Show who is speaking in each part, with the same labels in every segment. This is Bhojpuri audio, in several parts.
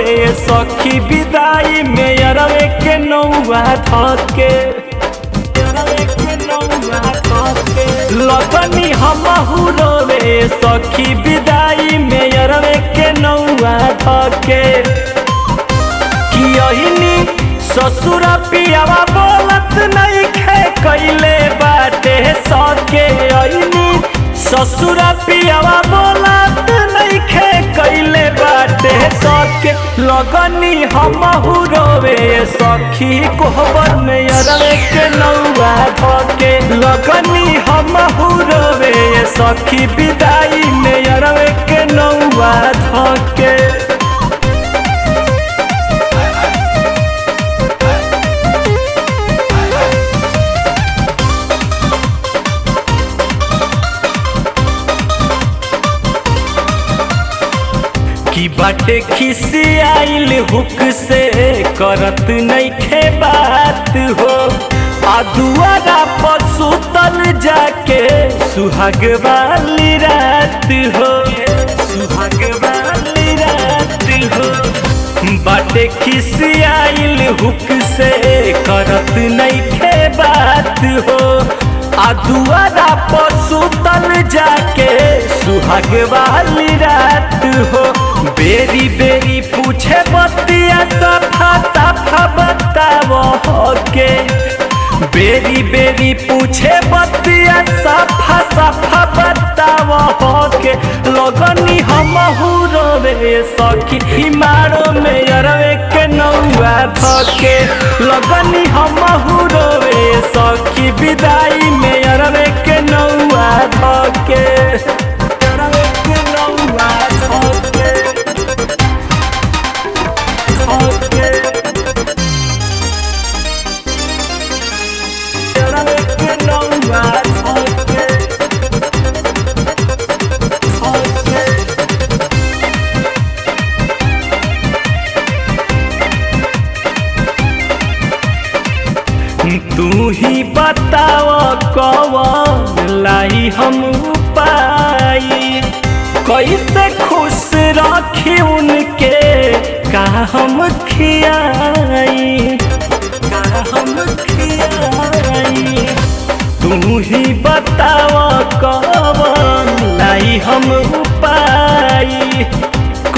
Speaker 1: रोवे सखी विदाई में अरवे के नौआ धके लगनी हमहू रोवे सखी विदाई में अरवे के नौआ धके कियहिनी ससुर पियावा बोलत नहीं खे कैले बाटे सके अहिनी ससुर पियावा बोलत नहीं खे कैले बाटे सके लगनी हमहू रोवे सखी कोहबर में अरवे के नौआ धके लगनी हमहू रोवे सखी विदाई में अरवे के नौआ धके की बाटे खिसियाइल हुक से करत नइखे बात हो आ दुआरा पर सुतल जाके सुहाग वाली रात हो सुहाग वाली रात हो बाटे खिसियाइल हुक से करत नइखे बात हो आ दुआरा पर सुतल जाके सुहाग वाली रात हो बेरी बेरी पूछे बतिया सफा सफा बतावो के बेरी बेरी पूछे बतिया सफा सफा बतावो के लगनी हमहू रोवे सखी हिमारो में अरवे के नौआ धके लगनी हमहू रोवे सखी विदाई में अरवे के नौआ धके अरवे के नौआ धके अरवे के नौआ धके तू ही बताव कवन लाई हम पाई कैसे खुश रखी उनके का हम खियाई का हम खियाई तू ही बताव कवन लाई हम पाई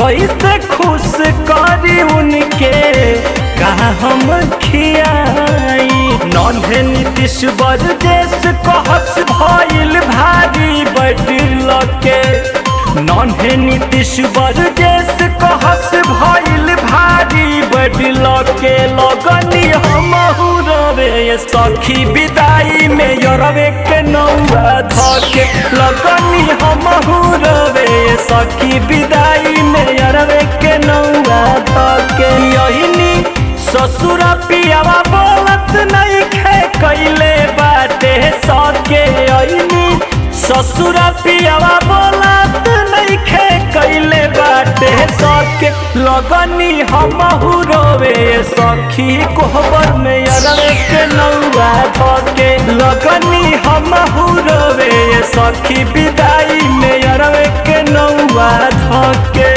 Speaker 1: कैसे खुश करी उनके का हम खियाई नन्हे नीतीश बरदेश कहस भइल भारी बटिल के नन्हे नीतीश बरदेश कहस भइल भारी बटिल के लगनी हमहू रोवे सखी विदाई में अरवे के नौआ धके लगनी हमहू रोवे सखी विदाई में अरवे के नौआ धके यहिनी ससुर पियावा बोलत नहीं खे कैले बाटे सके अहिनी ससुर पियावा बोलत नहीं खे कैले बाटे सके लगनी हमहू रोवे सखी कोहबर में अरवे के नौआ धके लगनी हमहू रोवे सखी विदाई में अरवे के नौआ धके।